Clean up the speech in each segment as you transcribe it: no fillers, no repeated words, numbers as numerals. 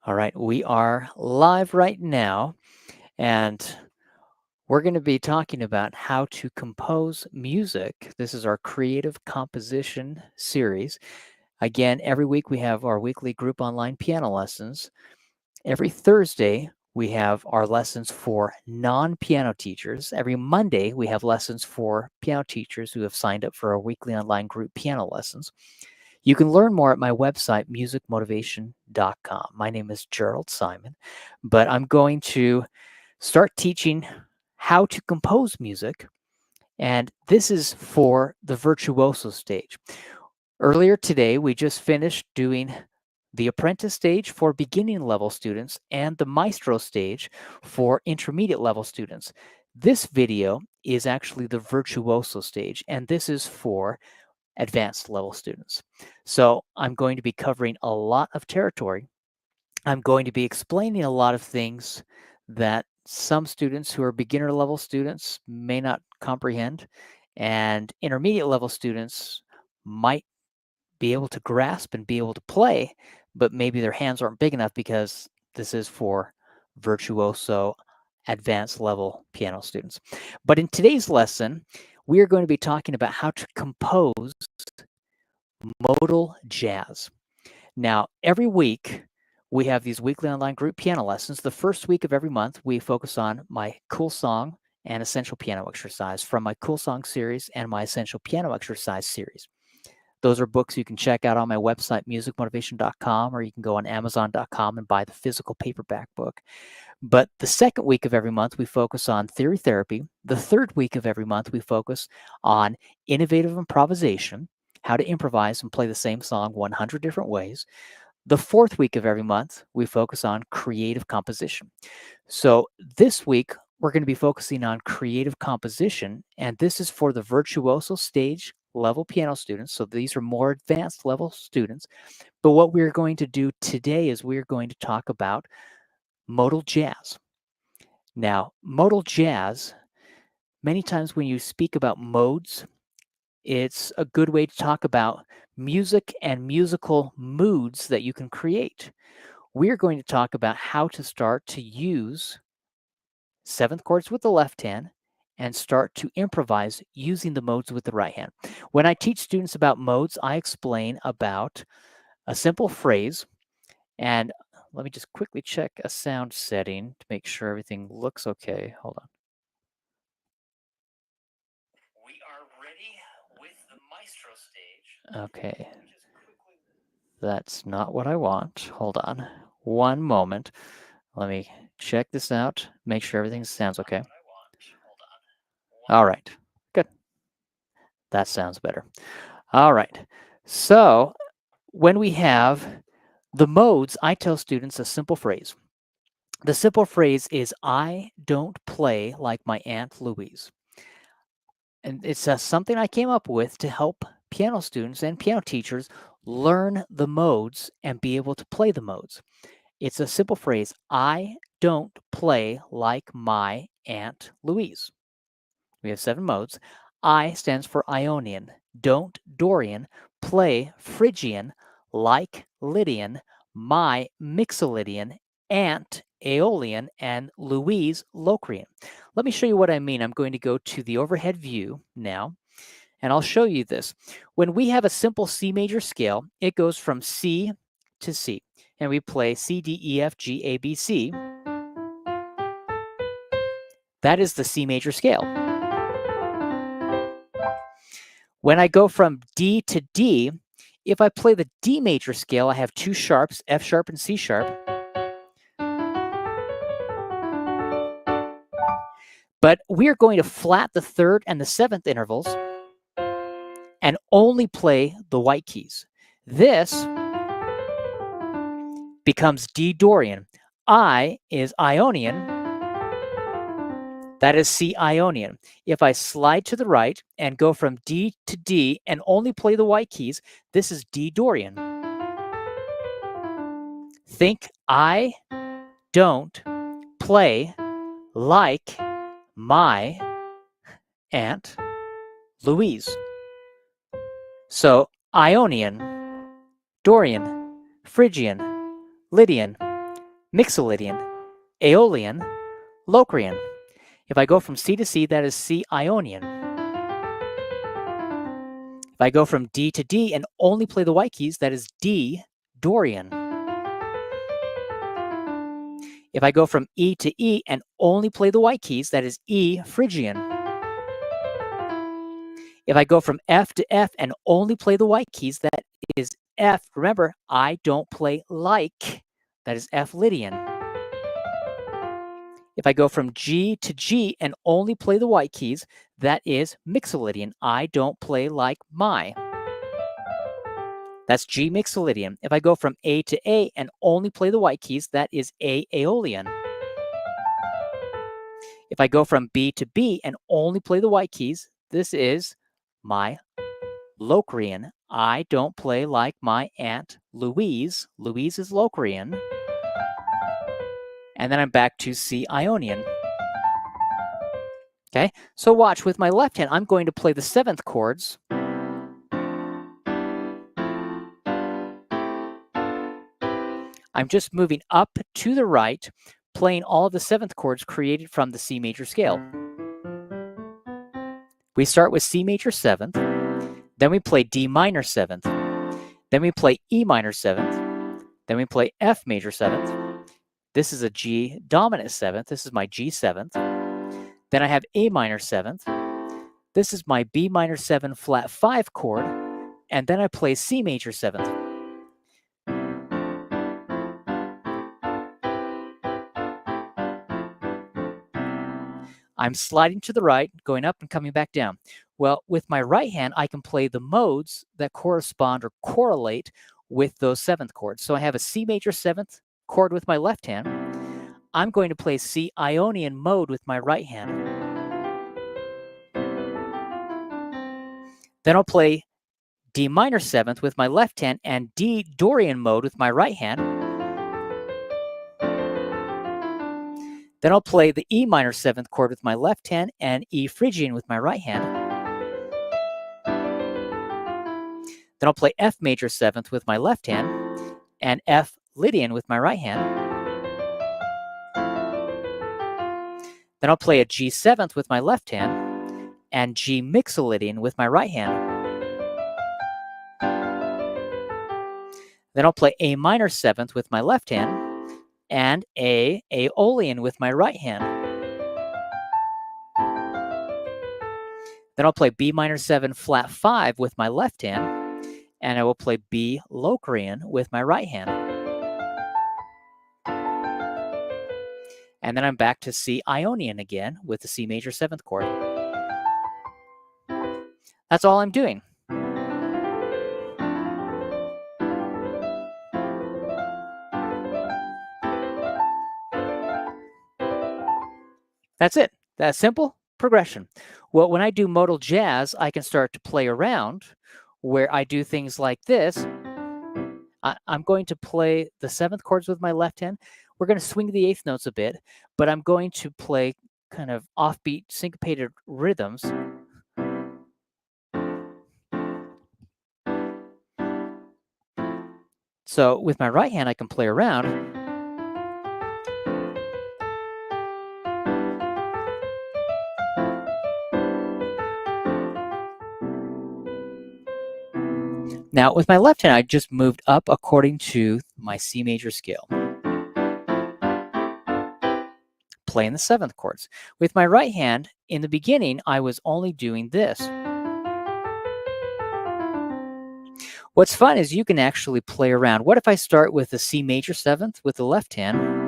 All right, we are live right now, and we're going to be talking about how to compose music. This is our creative composition series. Again, every week we have our weekly group online piano lessons. Every Thursday, we have our lessons for non-piano teachers. Every Monday, we have lessons for piano teachers who have signed up for our weekly online group piano lessons. You can learn more at my website, musicmotivation.com. My name is Gerald Simon, but I'm going to start teaching how to compose music, and this is for the Virtuoso Stage. Earlier today, we just finished doing the Apprentice Stage for beginning level students and the Maestro Stage for intermediate level students. This video is actually the Virtuoso Stage, and this is for advanced level students. So I'm going to be covering a lot of territory. I'm going to be explaining a lot of things that some students who are beginner level students may not comprehend, and intermediate level students might be able to grasp and be able to play, but maybe their hands aren't big enough because this is for virtuoso advanced level piano students. But in today's lesson, we are going to be talking about how to compose modal jazz. Now, every week, we have these weekly online group piano lessons. The first week of every month, we focus on my Cool Song and Essential Piano Exercise from my Cool Song series and my Essential Piano Exercise series. Those are books you can check out on my website, musicmotivation.com, or you can go on amazon.com and buy the physical paperback book. But the second week of every month, we focus on theory therapy. The third week of every month, we focus on innovative improvisation, how to improvise and play the same song 100 different ways. The fourth week of every month, we focus on creative composition. So this week, we're going to be focusing on creative composition, and this is for the Virtuoso Stage level piano students. So these are more advanced level students. But what we're going to do today is we're going to talk about modal jazz. Now, modal jazz, many times when you speak about modes, it's a good way to talk about music and musical moods that you can create. We're going to talk about how to start to use seventh chords with the left hand and start to improvise using the modes with the right hand. When I teach students about modes, I explain about a simple phrase. And let me just quickly check a sound setting to make sure everything looks okay. Hold on. We are ready with the Maestro Stage. Okay. That's not what I want. Hold on. One moment. Let me check this out. Make sure everything sounds okay. All right. Good. That sounds better. All right. So when we have the modes, I tell students a simple phrase. The simple phrase is, I don't play like my Aunt Louise. And it's something I came up with to help piano students and piano teachers learn the modes and be able to play the modes. It's a simple phrase, I don't play like my Aunt Louise. We have 7 modes. I stands for Ionian, don't Dorian, play Phrygian, like Lydian, my Mixolydian, Aunt Aeolian, and Louise Locrian. Let me show you what I mean. I'm going to go to the overhead view now, and I'll show you this. When we have a simple C major scale, it goes from C to C, and we play C, D, E, F, G, A, B, C. That is the C major scale. When I go from D to D, if I play the D major scale, I have 2 sharps, F sharp and C sharp. But we're going to flat the 3rd and the 7th intervals and only play the white keys. This becomes D Dorian. I is Ionian. That is C Ionian. If I slide to the right and go from D to D and only play the white keys, this is D Dorian. Think I don't play like my Aunt Louise. So Ionian, Dorian, Phrygian, Lydian, Mixolydian, Aeolian, Locrian. If I go from C to C, that is C Ionian. If I go from D to D and only play the white keys, that is D Dorian. If I go from E to E and only play the white keys, that is E Phrygian. If I go from F to F and only play the white keys, that is F. Remember, I don't play like. That is F Lydian. If I go from G to G and only play the white keys, that is Mixolydian. I don't play like my. That's G Mixolydian. If I go from A to A and only play the white keys, that is A Aeolian. If I go from B to B and only play the white keys, this is my Locrian. I don't play like my Aunt Louise. Louise is Locrian. And then I'm back to C Ionian. Okay, so watch, with my left hand, I'm going to play the 7th chords. I'm just moving up to the right, playing all of the 7th chords created from the C major scale. We start with C major 7th, then we play D minor 7th, then we play E minor 7th, then we play F major 7th. This is a G dominant 7th. This is my G 7th. Then I have A minor 7th. This is my B minor 7 flat 5 chord. And then I play C major 7th. I'm sliding to the right, going up and coming back down. Well, with my right hand, I can play the modes that correspond or correlate with those 7th chords. So I have a C major 7th chord with my left hand. I'm going to play C Ionian mode with my right hand. Then I'll play D minor 7th with my left hand and D Dorian mode with my right hand. Then I'll play the E minor 7th chord with my left hand and E Phrygian with my right hand. Then I'll play F major 7th with my left hand and F Lydian with my right hand. Then I'll play a G 7th with my left hand and G Mixolydian with my right hand. Then I'll play A minor 7th with my left hand and A Aeolian with my right hand. Then I'll play B minor 7 flat 5 with my left hand, and I will play B Locrian with my right hand. And then I'm back to C Ionian again with the C major 7th chord. That's all I'm doing. That's it. That simple progression. Well, when I do modal jazz, I can start to play around where I do things like this. I'm going to play the 7th chords with my left hand. We're going to swing the 8th notes a bit, but I'm going to play kind of offbeat syncopated rhythms. So with my right hand, I can play around. Now, with my left hand, I just moved up according to my C major scale, playing the 7th chords. With my right hand, in the beginning, I was only doing this. What's fun is you can actually play around. What if I start with the C major 7th with the left hand?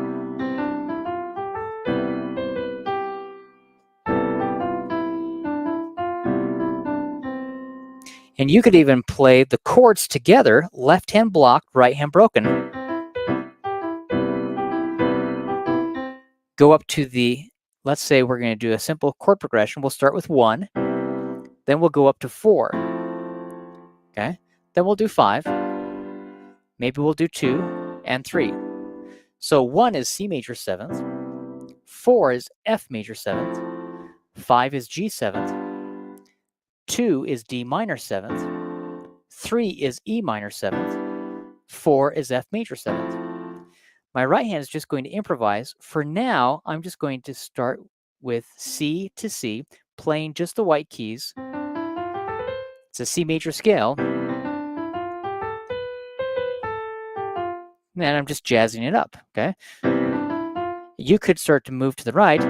And you could even play the chords together, left hand blocked, right hand broken. Go up to the, let's say we're going to do a simple chord progression. We'll start with 1, then we'll go up to 4. Okay, then we'll do 5. Maybe we'll do 2 and 3. So 1 is C major 7th, 4 is F major 7th, 5 is G 7th, 2 is D minor 7th, 3 is E minor 7th, 4 is F major 7th. my right hand is just going to improvise. For now, I'm just going to start with C to C, playing just the white keys. It's a C major scale. And I'm just jazzing it up, okay? You could start to move to the right.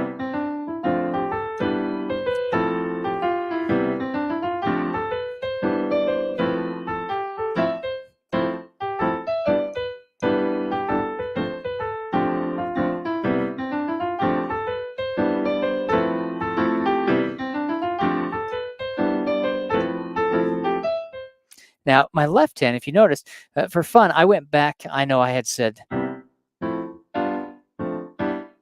Now, my left hand, if you notice, for fun, I went back. I know I had said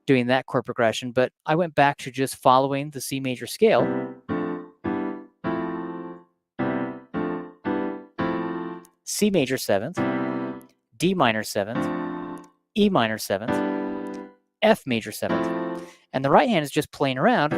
doing that chord progression, but I went back to just following the C major scale. C major 7th, D minor 7th, E minor 7th, F major 7th. And the right hand is just playing around.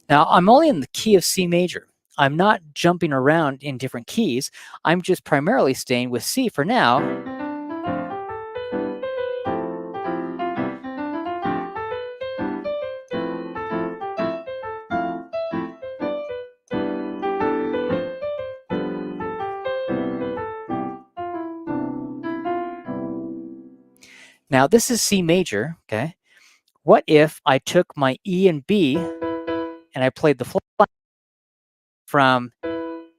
Now, I'm only in the key of C major. I'm not jumping around in different keys. I'm just primarily staying with C for now. Now, this is C major, okay? What if I took my E and B and I played the flat from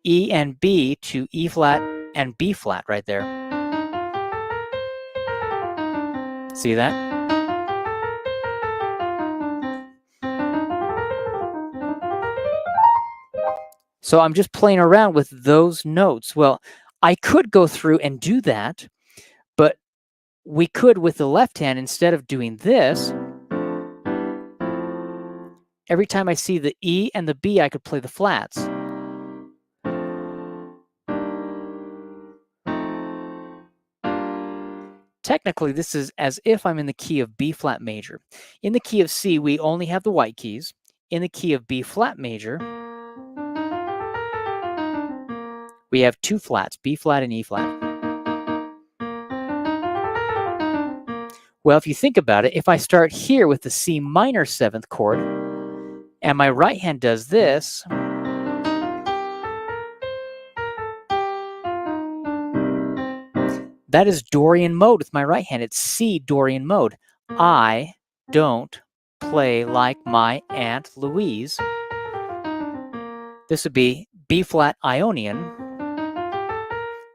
E and B to E flat and B flat right there? See that? So I'm just playing around with those notes. Well, I could go through and do that, but we could with the left hand, instead of doing this, every time I see the E and the B, I could play the flats. Technically, this is as if I'm in the key of B flat major. In the key of C, we only have the white keys. In the key of B flat major, we have two flats, B flat and E flat. Well, if you think about it, if I start here with the C minor 7th chord, and my right hand does this, that is Dorian mode with my right hand. It's C Dorian mode. I don't play like my Aunt Louise. This would be B flat Ionian.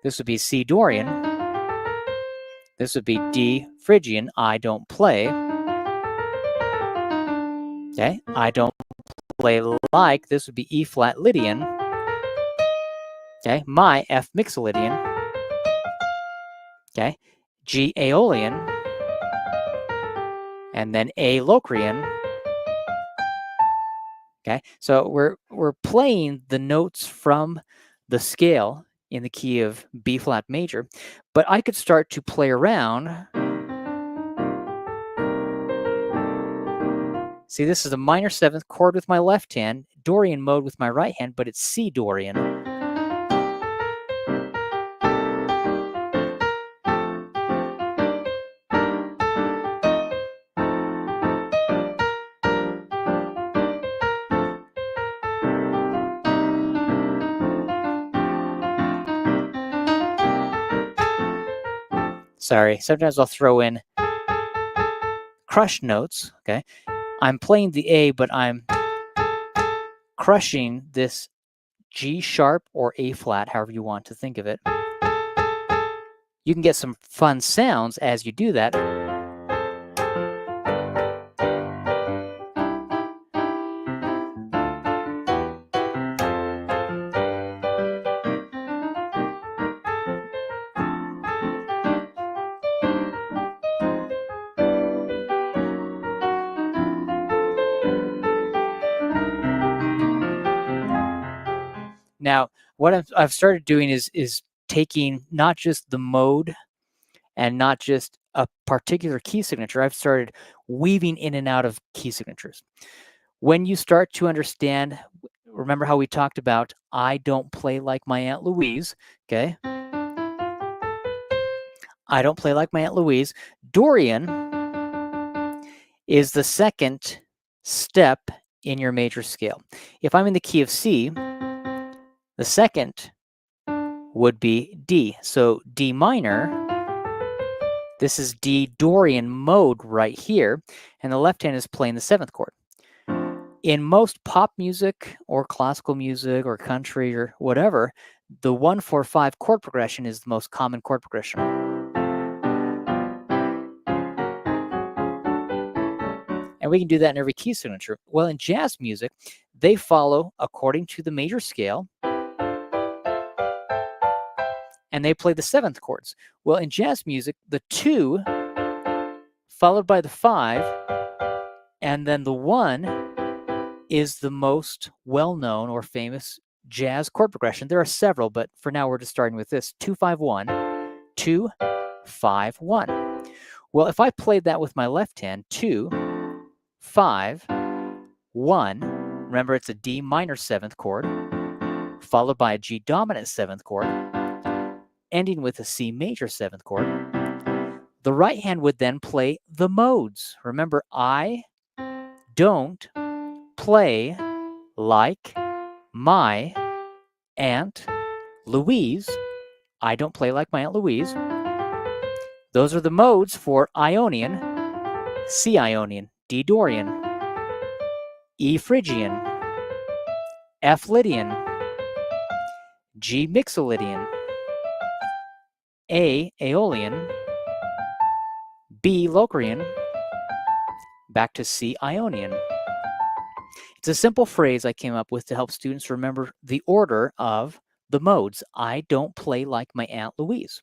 This would be C Dorian. This would be D Phrygian. I don't play. Okay, I don't play like. This would be E flat Lydian. Okay, my F Mixolydian. Okay, G Aeolian. And then A Locrian. Okay, so we're playing the notes from the scale in the key of B flat major, but I could start to play around. See, this is a minor 7th chord with my left hand, Dorian mode with my right hand, but it's C Dorian. Sorry, sometimes I'll throw in crush notes, okay? I'm playing the A, but I'm crushing this G sharp or A flat, however you want to think of it. You can get some fun sounds as you do that. Now, what I've started doing is taking not just the mode and not just a particular key signature. I've started weaving in and out of key signatures. When you start to understand, remember how we talked about I don't play like my Aunt Louise, okay? I don't play like my Aunt Louise. Dorian is the second step in your major scale. If I'm in the key of C, the second would be D. So D minor, this is D Dorian mode right here, and the left hand is playing the 7th chord. In most pop music or classical music or country or whatever, the 1-4-5 chord progression is the most common chord progression. And we can do that in every key signature. Well, in jazz music, they follow according to the major scale, and they play the 7th chords. Well, in jazz music, the 2 followed by the 5, and then the 1 is the most well-known or famous jazz chord progression. There are several, but for now we're just starting with this 2-5-1, 2-5-1. Well, if I played that with my left hand, 2-5-1, remember it's a D minor 7th chord, followed by a G dominant 7th chord, ending with a C major 7th chord. The right hand would then play the modes. Remember, I don't play like my Aunt Louise. I don't play like my Aunt Louise. Those are the modes for Ionian, C Ionian, D Dorian, E Phrygian, F Lydian, G Mixolydian, A Aeolian, B Locrian, back to C Ionian. It's a simple phrase I came up with to help students remember the order of the modes. I don't play like my Aunt Louise.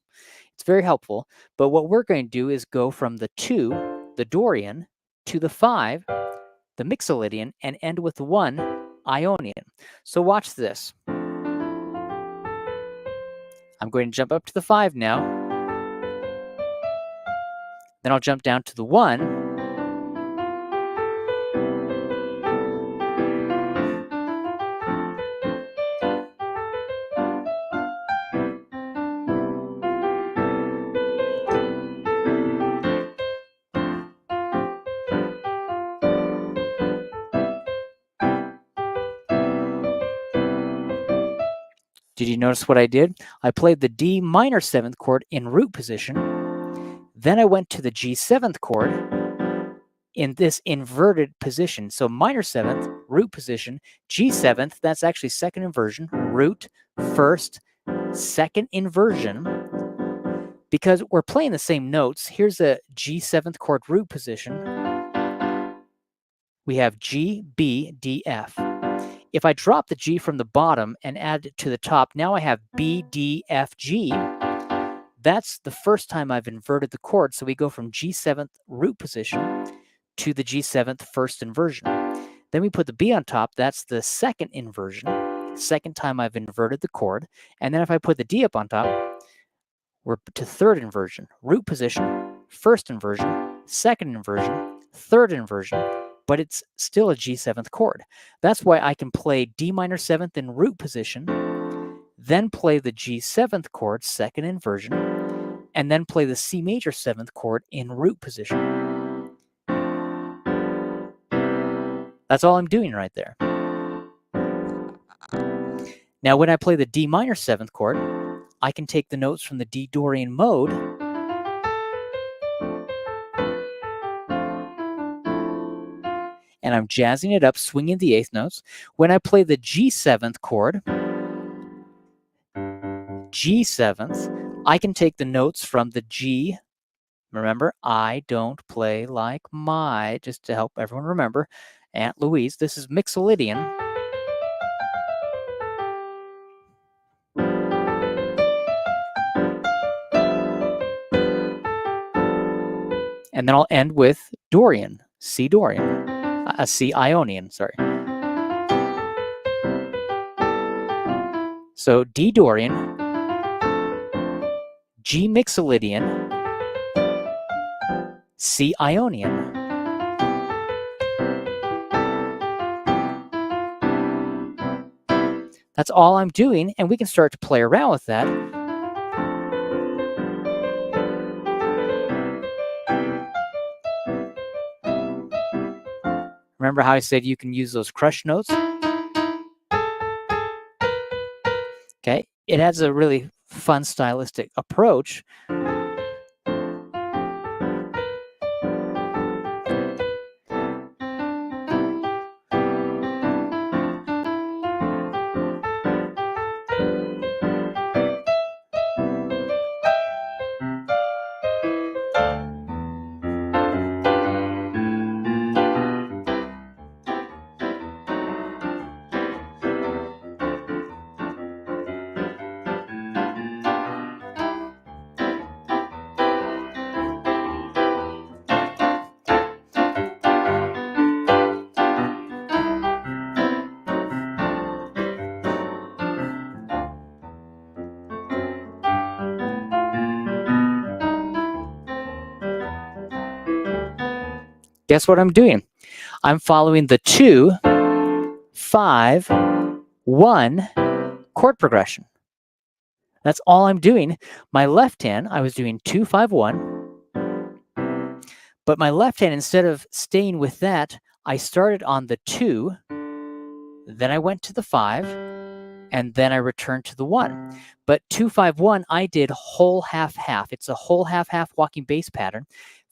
It's very helpful, but what we're going to do is go from the 2, the Dorian, to the 5, the Mixolydian, and end with 1, Ionian. So watch this. I'm going to jump up to the 5 now. Then I'll jump down to the 1. Did you notice what I did? I played the D minor 7th chord in root position. Then I went to the G 7th chord in this inverted position. So minor 7th, root position, G 7th, that's actually second inversion, root, first, second inversion. Because we're playing the same notes, here's a G 7th chord root position. We have G, B, D, F. If I drop the G from the bottom and add it to the top, now I have B, D, F, G. That's the first time I've inverted the chord. So we go from G 7th root position to the G 7th first inversion. Then we put the B on top. That's the second inversion. Second time I've inverted the chord. And then if I put the D up on top, we're to third inversion. Root position, first inversion, second inversion, third inversion. But it's still a G 7th chord. That's why I can play D minor 7th in root position, then play the G 7th chord, second inversion, and then play the C major 7th chord in root position. That's all I'm doing right there. Now, when I play the D minor 7th chord, I can take the notes from the D Dorian mode and I'm jazzing it up, swinging the 8th notes. When I play the G 7th chord, G 7th, I can take the notes from the G. Remember, I don't play like my, just to help everyone remember, Aunt Louise. This is Mixolydian. And then I'll end with Dorian, C Dorian, C Ionian, sorry. So D Dorian, G Mixolydian, C Ionian. That's all I'm doing, and we can start to play around with that. Remember how I said you can use those crush notes? Okay, it has a really fun stylistic approach. Guess what I'm doing? I'm following the 2, 5, 1 chord progression. That's all I'm doing. My left hand, I was doing 2, 5, 1. But my left hand, instead of staying with that, I started on the 2, then I went to the 5, and then I returned to the 1. But 2, 5, 1, I did whole half half. It's a whole half half walking bass pattern.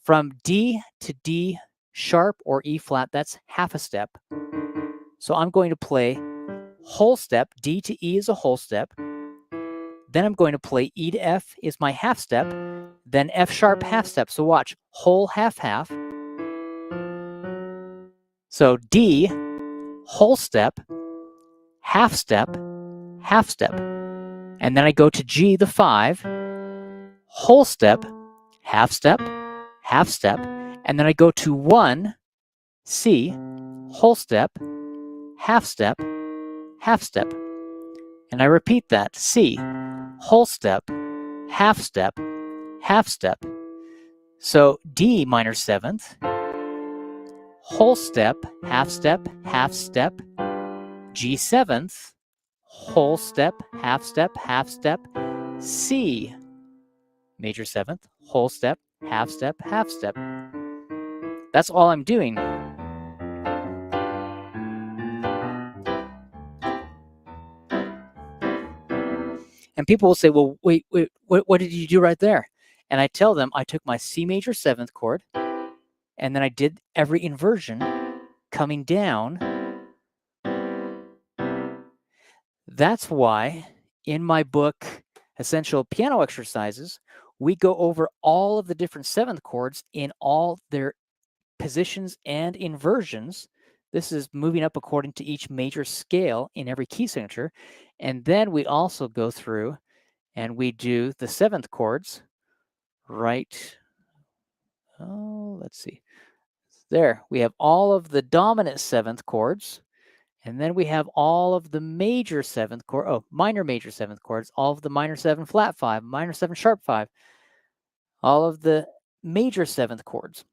From D to D sharp or E flat, that's half a step. So I'm going to play whole step. D to E is a whole step. Then I'm going to play E to F is my half step. Then F sharp half step. So watch, whole half half. So D, whole step, half step, half step. And then I go to G, the 5, whole step, half step, half step. And then I go to 1, C, whole step, half step, half step. And I repeat that, C, whole step, half step, half step. So D minor 7th, whole step, half step, half step, G 7th, whole step, half step, half step, C major 7th, whole step, half step, half step. That's all I'm doing. And people will say, well, wait, what did you do right there? And I tell them I took my C major 7th chord, and then I did every inversion coming down. That's why in my book, Essential Piano Exercises, we go over all of the different 7th chords in all their positions and inversions. This is moving up according to each major scale in every key signature. And then we also go through and we do the 7th chords, right? Oh, let's see. There, we have all of the dominant 7th chords. And then we have all of the major 7th chord, minor major 7th chords, all of the minor 7 flat 5, minor 7 sharp 5, all of the major 7th chords.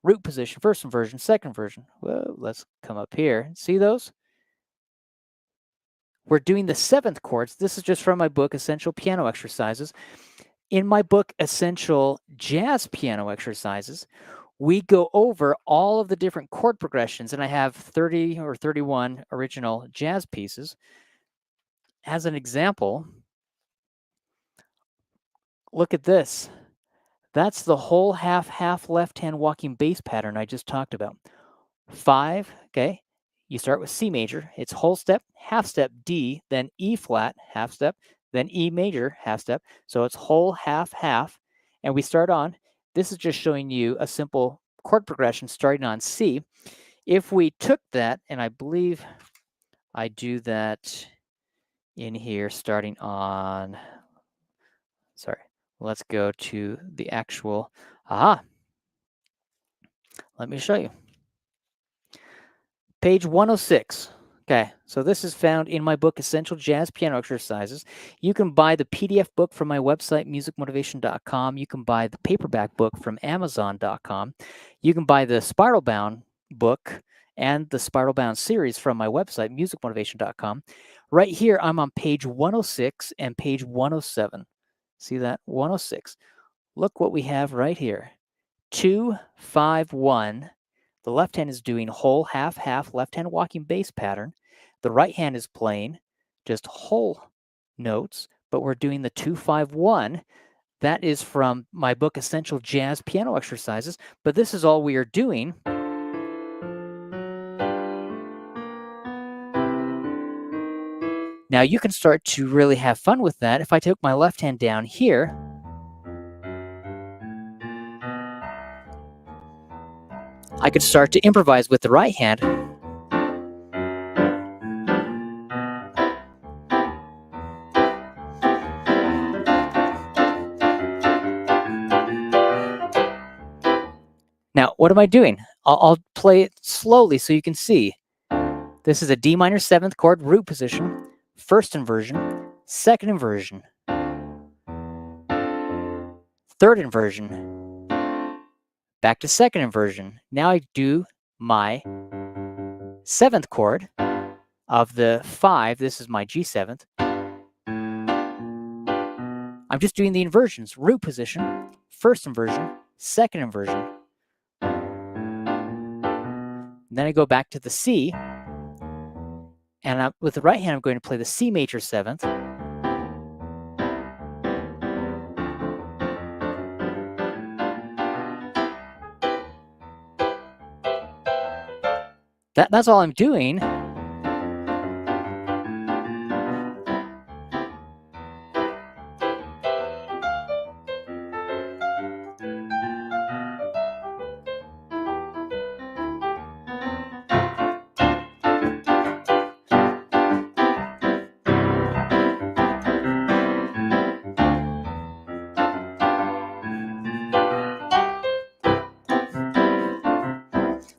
Root position, first inversion, second inversion. Whoa, let's come up here. See those? We're doing the 7th chords. This is just from my book, Essential Piano Exercises. In my book, Essential Jazz Piano Exercises, we go over all of the different chord progressions, and I have 30 or 31 original jazz pieces. As an example, look at this. That's the whole half left-hand walking bass pattern I just talked about. 5, okay? You start with C major. It's whole step, half step, D, then E flat, half step, then E major, half step. So it's whole half half. And we start on, this is just showing you a simple chord progression starting on C. If we took that, and I believe I do that in here starting on, sorry, let's go to the actual, let me show you. Page 106. Okay, so this is found in my book, Essential Jazz Piano Exercises. You can buy the PDF book from my website, musicmotivation.com. You can buy the paperback book from amazon.com. You can buy the Spiral Bound book and the Spiral Bound series from my website, musicmotivation.com. Right here, I'm on page 106 and page 107. See that? 106. Look what we have right here. 2, 5, 1. The left hand is doing whole, half, half, left hand walking bass pattern. The right hand is playing just whole notes, but we're doing the 2, 5, 1. That is from my book, Essential Jazz Piano Exercises, but this is all we are doing. Now you can start to really have fun with that. If I took my left hand down here, I could start to improvise with the right hand. Now, what am I doing? I'll play it slowly so you can see. This is a D minor 7th chord root position, first inversion, second inversion, third inversion, back to second inversion. Now I do my 7th chord of the 5. This is my G7th. I'm just doing the inversions, root position, first inversion, second inversion. Then I go back to the C, and with the right hand, I'm going to play the C major 7th. That's all I'm doing.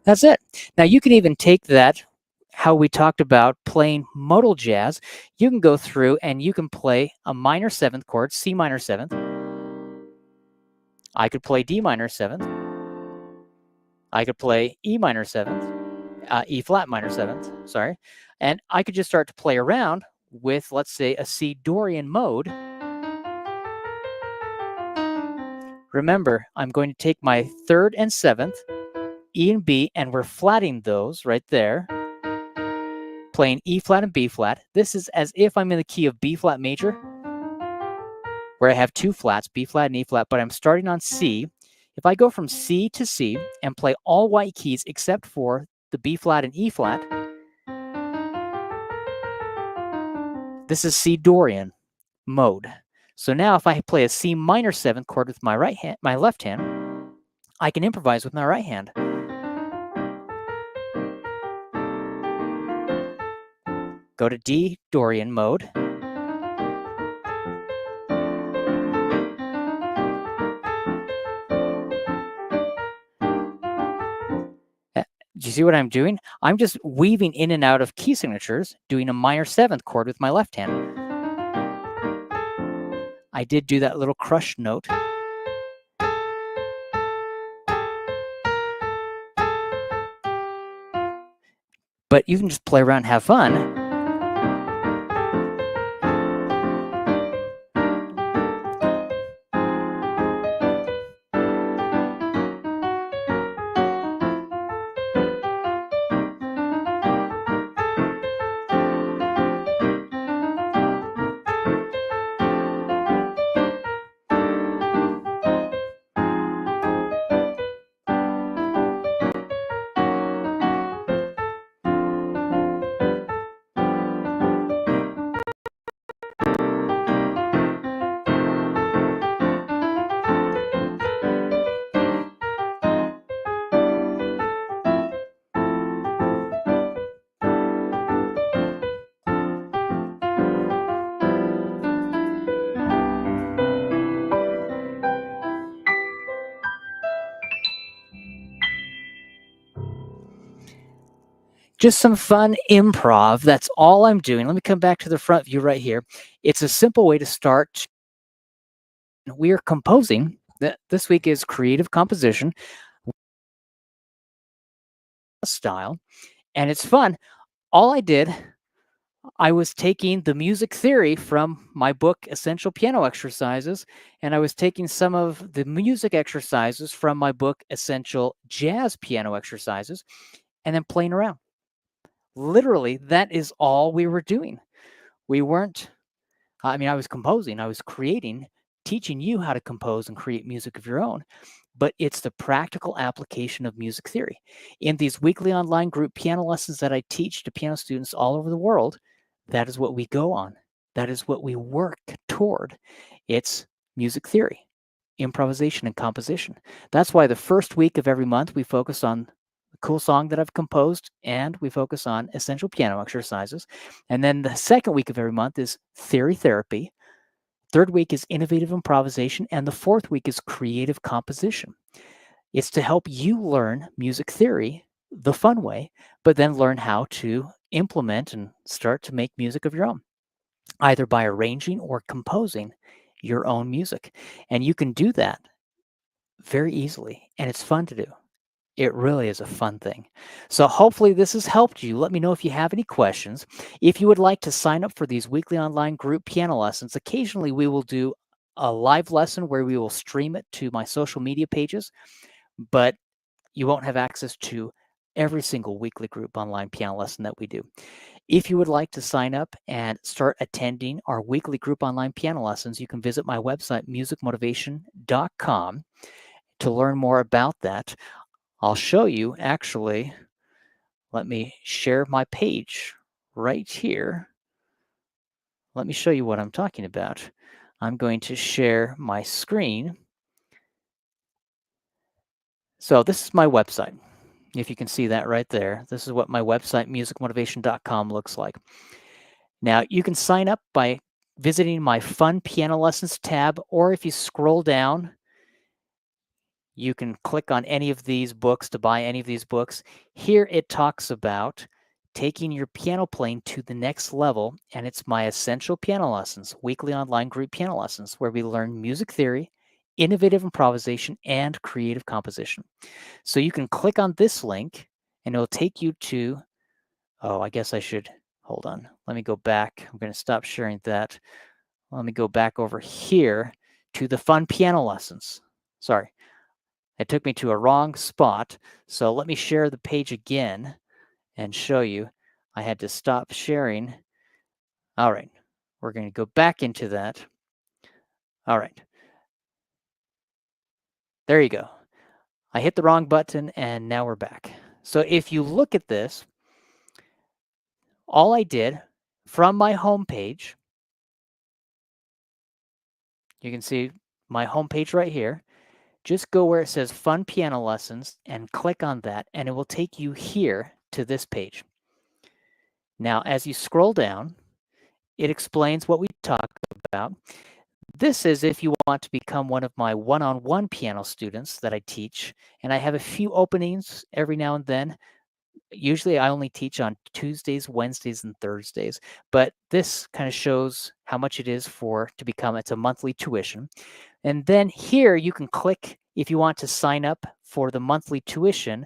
That's it. Now you can even take that, how we talked about playing modal jazz, you can go through and you can play a minor 7th chord, C minor 7th. I could play D minor 7th. I could play E minor 7th, E flat minor 7th, sorry. And I could just start to play around with, let's say, a C Dorian mode. Remember, I'm going to take my 3rd and 7th, E and B, and we're flatting those right there, playing E flat and B flat. This is as if I'm in the key of B flat major, where I have 2 flats, B flat and E flat, but I'm starting on C. If I go from C to C and play all white keys except for the B flat and E flat, this is C Dorian mode. So now if I play a C minor 7th chord with my left hand, I can improvise with my right hand. Go to D Dorian mode. Do you see what I'm doing? I'm just weaving in and out of key signatures, doing a minor 7th chord with my left hand. I did do that little crush note. But you can just play around and have fun. just some fun improv. That's all I'm doing. Let me come back to the front view right here. It's a simple way to start. We are composing. This week is creative composition style, and it's fun. All I did, I was taking the music theory from my book, Essential Piano Exercises, and I was taking some of the music exercises from my book, Essential Jazz Piano Exercises, and then playing around. Literally, that is all we were doing. We weren't, I was composing, I was creating, teaching you how to compose and create music of your own, but it's the practical application of music theory. In these weekly online group piano lessons that I teach to piano students all over the world, that is what we go on. That is what we work toward. It's music theory, improvisation, and composition. That's why the first week of every month we focus on a cool song that I've composed and we focus on essential piano exercises. And then the second week of every month is theory therapy. Third week is innovative improvisation, and the fourth week is creative composition. It's to help you learn music theory the fun way, but then learn how to implement and start to make music of your own, either by arranging or composing your own music. And you can do that very easily, and it's fun to do. It really is a fun thing. So hopefully this has helped you. Let me know if you have any questions. If you would like to sign up for these weekly online group piano lessons, occasionally we will do a live lesson where we will stream it to my social media pages, but you won't have access to every single weekly group online piano lesson that we do. If you would like to sign up and start attending our weekly group online piano lessons, you can visit my website, musicmotivation.com, to learn more about that. I'll show you, actually, let me share my page right here. Let me show you what I'm talking about. I'm going to share my screen. So this is my website. If you can see that right there, this is what my website, musicmotivation.com, looks like. Now, you can sign up by visiting my Fun Piano Lessons tab, or if you scroll down, you can click on any of these books to buy any of these books. Here it talks about taking your piano playing to the next level, and it's my Essential Piano Lessons, weekly online group piano lessons, where we learn music theory, innovative improvisation, and creative composition. So you can click on this link, and it'll take you to, oh, I guess I should, hold on. Let me go back. I'm going to stop sharing that. Let me go back over here to the Fun Piano Lessons. Sorry. It took me to a wrong spot. So let me share the page again and show you. I had to stop sharing. All right. We're going to go back into that. All right. There you go. I hit the wrong button and now we're back. So if you look at this, all I did from my home page, you can see my home page right here. Just go where it says Fun Piano Lessons and click on that, and it will take you here to this page. Now, as you scroll down, it explains what we talked about. This is if you want to become one of my one-on-one piano students that I teach, and I have a few openings every now and then. Usually I only teach on Tuesdays, Wednesdays, and Thursdays, but this kind of shows how much it is to become. It's a monthly tuition. And then here you can click if you want to sign up for the monthly tuition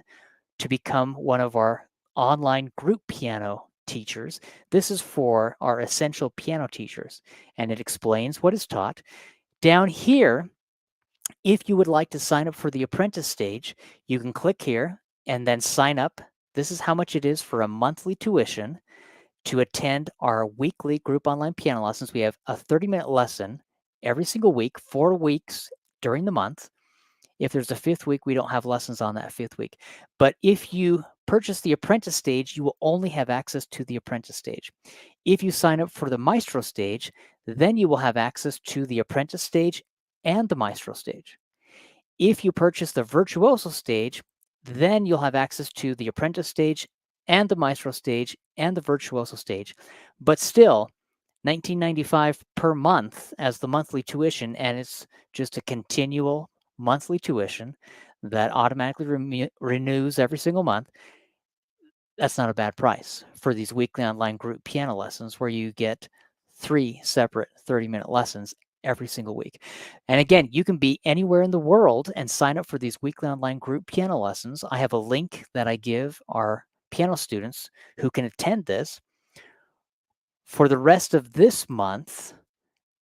to become one of our online group piano teachers. This is for our essential piano teachers, and it explains what is taught. Down here, if you would like to sign up for the Apprentice Stage, you can click here and then sign up. This is how much it is for a monthly tuition to attend our weekly group online piano lessons. We have a 30-minute lesson every single week, 4 weeks during the month. If there's a fifth week, we don't have lessons on that fifth week. But if you purchase the Apprentice Stage, you will only have access to the Apprentice Stage. If you sign up for the Maestro Stage, then you will have access to the Apprentice Stage and the Maestro Stage. If you purchase the Virtuoso Stage, then you'll have access to the Apprentice Stage and the Maestro Stage and the Virtuoso Stage. But still, $19.95 per month as the monthly tuition, and it's just a continual monthly tuition that automatically renews every single month. That's not a bad price for these weekly online group piano lessons where you get 3 separate 30-minute lessons every single week. And again, you can be anywhere in the world and sign up for these weekly online group piano lessons. I have a link that I give our piano students who can attend this. For the rest of this month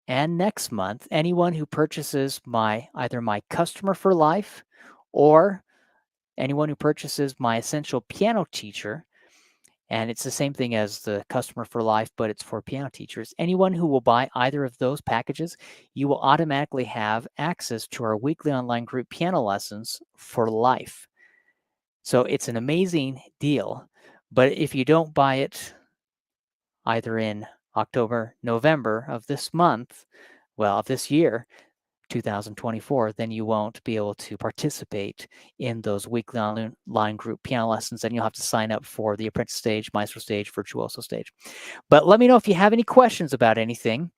and next month, anyone who purchases either my Customer for Life or anyone who purchases my Essential Piano Teacher, and it's the same thing as the Customer for Life, but it's for piano teachers. Anyone who will buy either of those packages, you will automatically have access to our weekly online group piano lessons for life. So it's an amazing deal. But if you don't buy it either in October, November of this month, of this year, 2024, then you won't be able to participate in those weekly online group piano lessons, and you'll have to sign up for the Apprentice Stage, Maestro Stage, Virtuoso Stage. But let me know if you have any questions about anything.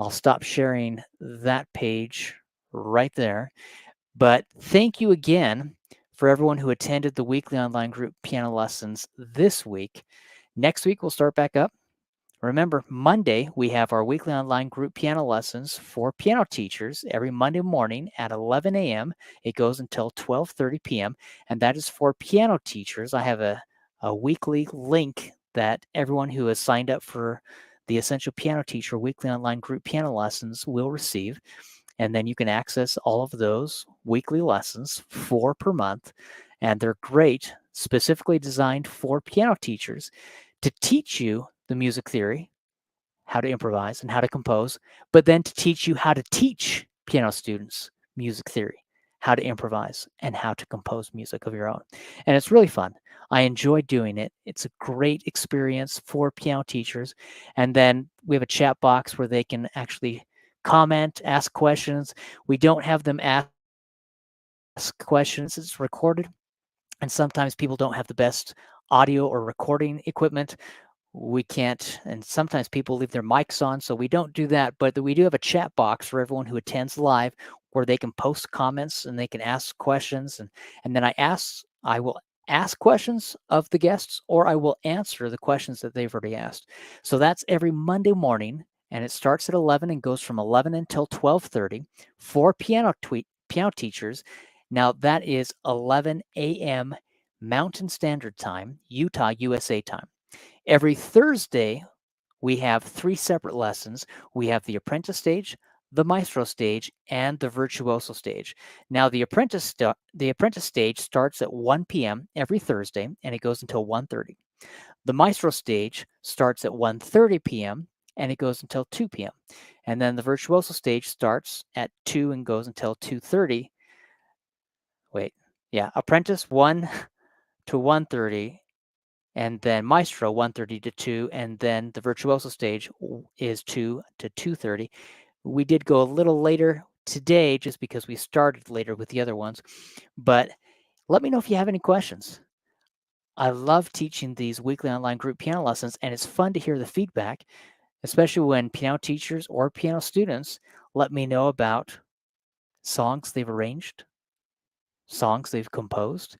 I'll stop sharing that page right there. But thank you again for everyone who attended the weekly online group piano lessons this week. Next week, we'll start back up. Remember, Monday, we have our weekly online group piano lessons for piano teachers every Monday morning at 11 a.m. It goes until 12:30 p.m., and that is for piano teachers. I have a weekly link that everyone who has signed up for the Essential Piano Teacher weekly online group piano lessons will receive. And then you can access all of those weekly lessons, 4 per month, and they're great, specifically designed for piano teachers to teach you the music theory, how to improvise and how to compose, but then to teach you how to teach piano students music theory, how to improvise and how to compose music of your own. And it's really fun. I enjoy doing it. It's a great experience for piano teachers. And then we have a chat box where they can actually comment, ask questions. We don't have them ask questions. It's recorded. And sometimes people don't have the best audio or recording equipment. We can't, and sometimes people leave their mics on, so we don't do that. But we do have a chat box for everyone who attends live where they can post comments and they can ask questions. And then I will ask questions of the guests, or I will answer the questions that they've already asked. So that's every Monday morning, and it starts at 11 and goes from 11 until 12:30 for piano teachers. Now that is 11 a.m. Mountain Standard Time, Utah, USA time. Every Thursday, we have 3 separate lessons. We have the Apprentice Stage, the Maestro Stage, and the Virtuoso Stage. Now, the Apprentice Stage starts at 1 p.m. every Thursday, and it goes until 1:30. The Maestro Stage starts at 1:30 p.m., and it goes until 2 p.m. And then the Virtuoso Stage starts at 2 and goes until 2:30. Apprentice 1 to 1:30, and then Maestro 1:30 to 2, and then the Virtuoso Stage is 2 to 2:30. We did go a little later today just because we started later with the other ones, but let me know if you have any questions. I love teaching these weekly online group piano lessons, and it's fun to hear the feedback, especially when piano teachers or piano students let me know about songs they've arranged, songs they've composed.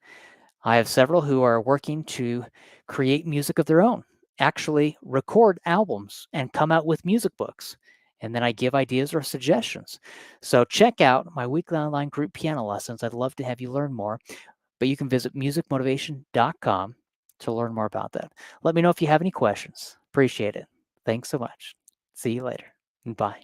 I have several who are working to create music of their own, actually record albums and come out with music books. And then I give ideas or suggestions. So check out my weekly online group piano lessons. I'd love to have you learn more, but you can visit musicmotivation.com to learn more about that. Let me know if you have any questions. Appreciate it. Thanks so much. See you later. Bye.